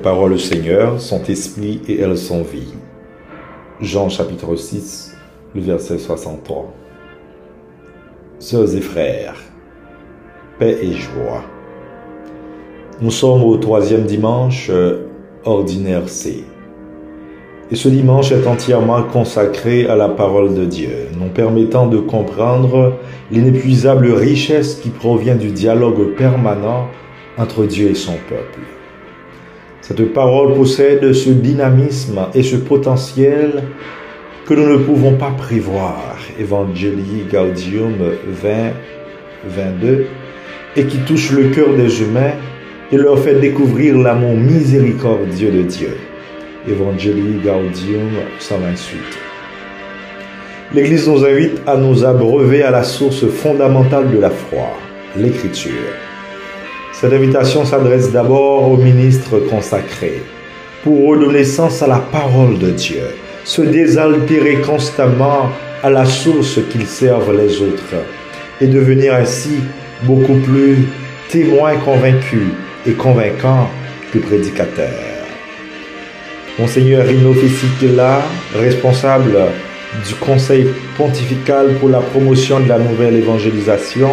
paroles du Seigneur sont esprit et elles sont vie. Jean chapitre 6, le verset 63. Sœurs et frères, paix et joie. Nous sommes au 3e dimanche ordinaire C. Et ce dimanche est entièrement consacré à la parole de Dieu, nous permettant de comprendre l'inépuisable richesse qui provient du dialogue permanent entre Dieu et son peuple. Cette parole possède ce dynamisme et ce potentiel que nous ne pouvons pas prévoir. Evangelii Gaudium 20, 22, et qui touche le cœur des humains et leur fait découvrir l'amour miséricordieux de Dieu. Evangelii Gaudium 128. L'Église nous invite à nous abreuver à la source fondamentale de la foi, l'Écriture. Cette invitation s'adresse d'abord aux ministres consacrés pour redonner sens à la parole de Dieu, se désaltérer constamment à la source qu'ils servent les autres et devenir ainsi beaucoup plus témoins convaincus et convaincants que prédicateurs. Monseigneur Rino Fisichella, responsable du Conseil pontifical pour la promotion de la nouvelle évangélisation,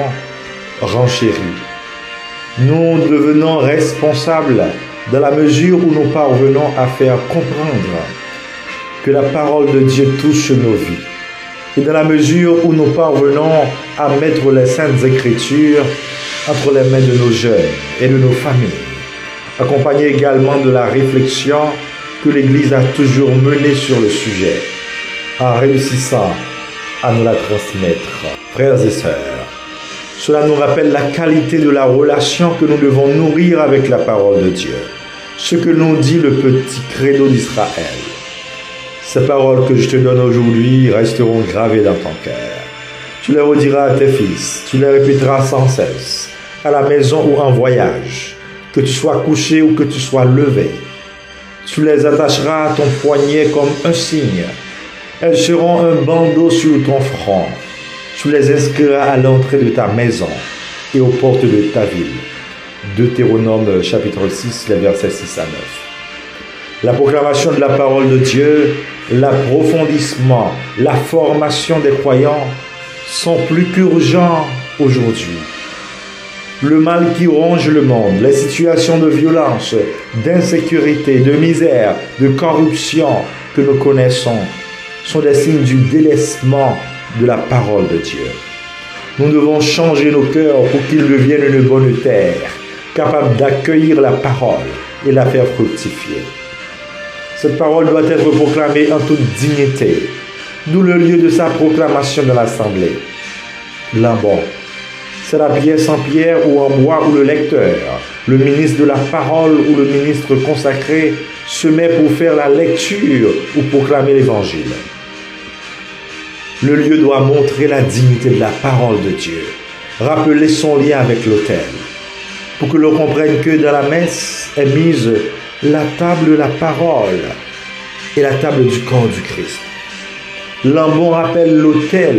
renchérit. Nous devenons responsables dans la mesure où nous parvenons à faire comprendre que la parole de Dieu touche nos vies. Et dans la mesure où nous parvenons à mettre les Saintes Écritures entre les mains de nos jeunes et de nos familles, accompagnés également de la réflexion que l'Église a toujours menée sur le sujet, en réussissant à nous la transmettre. Frères et sœurs, cela nous rappelle la qualité de la relation que nous devons nourrir avec la parole de Dieu, ce que nous dit le petit credo d'Israël. Ces paroles que je te donne aujourd'hui resteront gravées dans ton cœur. Tu les rediras à tes fils, tu les répéteras sans cesse, à la maison ou en voyage, que tu sois couché ou que tu sois levé. Tu les attacheras à ton poignet comme un signe. Elles seront un bandeau sur ton front. Tu les inscriras à l'entrée de ta maison et aux portes de ta ville. Deutéronome chapitre 6, les versets 6 à 9. La proclamation de la parole de Dieu, l'approfondissement, la formation des croyants sont plus qu'urgents aujourd'hui. Le mal qui ronge le monde, les situations de violence, d'insécurité, de misère, de corruption que nous connaissons sont des signes du délaissement de la parole de Dieu. Nous devons changer nos cœurs pour qu'ils deviennent une bonne terre, capable d'accueillir la parole et la faire fructifier. Cette parole doit être proclamée en toute dignité, d'où le lieu de sa proclamation dans l'assemblée. Lambon, c'est la pièce en pierre ou en bois où le lecteur, le ministre de la parole ou le ministre consacré se met pour faire la lecture ou proclamer l'évangile. Le lieu doit montrer la dignité de la parole de Dieu, rappeler son lien avec l'autel, pour que l'on comprenne que dans la messe est mise la table de la parole et la table du corps du Christ. Lambon rappelle l'autel,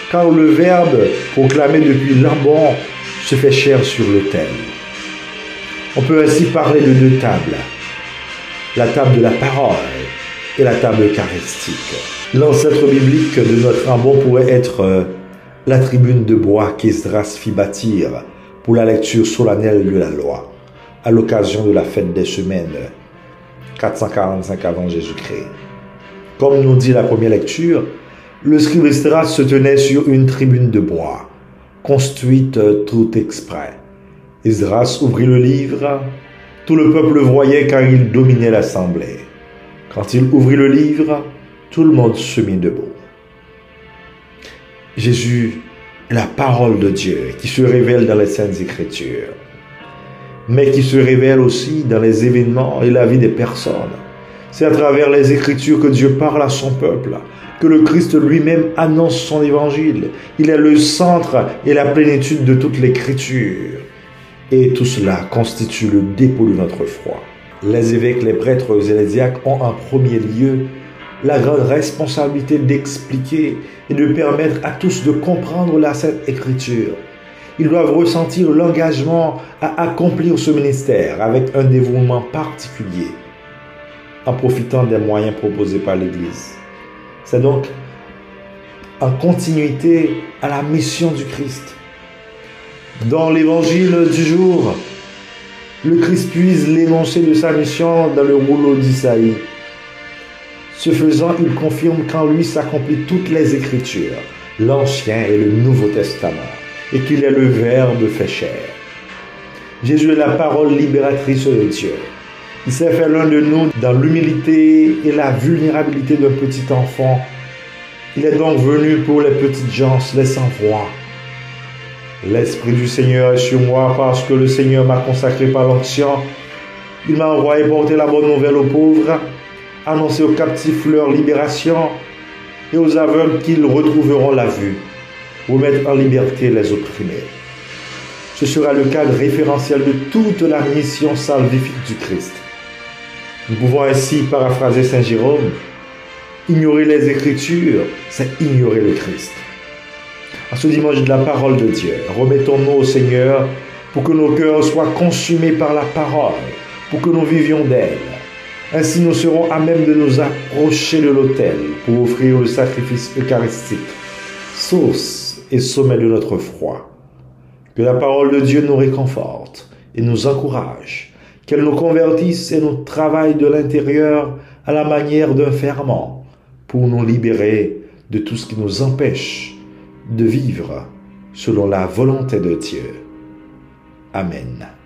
car le verbe proclamé depuis Lambon se fait chair sur l'autel. On peut ainsi parler de deux tables, la table de la parole et la table eucharistique. L'ancêtre biblique de notre Lambon pourrait être la tribune de bois qu'Esdras fit bâtir pour la lecture solennelle de la loi, à l'occasion de la fête des semaines, 445 avant Jésus-Christ. Comme nous dit la première lecture, le scribe Esdras se tenait sur une tribune de bois, construite tout exprès. Esdras ouvrit le livre, tout le peuple voyait car il dominait l'assemblée. Quand il ouvrit le livre, tout le monde se mit debout. Jésus est la parole de Dieu qui se révèle dans les Saintes Écritures, mais qui se révèle aussi dans les événements et la vie des personnes. C'est à travers les Écritures que Dieu parle à son peuple, que le Christ lui-même annonce son évangile. Il est le centre et la plénitude de toute l'Écriture. Et tout cela constitue le dépôt de notre foi. Les évêques, les prêtres et les diacres ont en premier lieu la grande responsabilité d'expliquer et de permettre à tous de comprendre la Sainte Écriture. Ils doivent ressentir l'engagement à accomplir ce ministère avec un dévouement particulier en profitant des moyens proposés par l'Église. C'est donc en continuité à la mission du Christ. Dans l'évangile du jour, le Christ puise l'énoncé de sa mission dans le rouleau d'Isaïe. Ce faisant, il confirme qu'en lui s'accomplissent toutes les Écritures, l'Ancien et le Nouveau Testament, et qu'il est le Verbe fait chair. Jésus est la parole libératrice de Dieu. Il s'est fait l'un de nous dans l'humilité et la vulnérabilité d'un petit enfant. Il est donc venu pour les petites gens, les sans-voix. L'Esprit du Seigneur est sur moi parce que le Seigneur m'a consacré par l'onction. Il m'a envoyé porter la bonne nouvelle aux pauvres, annoncer aux captifs leur libération et aux aveugles qu'ils retrouveront la vue, remettre en liberté les opprimés. Ce sera le cadre référentiel de toute la mission salvifique du Christ. Nous pouvons ainsi paraphraser Saint Jérôme: ignorer les Écritures, c'est ignorer le Christ. En ce dimanche de la parole de Dieu, remettons-nous au Seigneur pour que nos cœurs soient consumés par la parole, pour que nous vivions d'elle. Ainsi nous serons à même de nous approcher de l'autel pour offrir le sacrifice eucharistique, source et sommet de notre foi. Que la parole de Dieu nous réconforte et nous encourage, qu'elle nous convertisse et nous travaille de l'intérieur à la manière d'un ferment pour nous libérer de tout ce qui nous empêche de vivre selon la volonté de Dieu. Amen.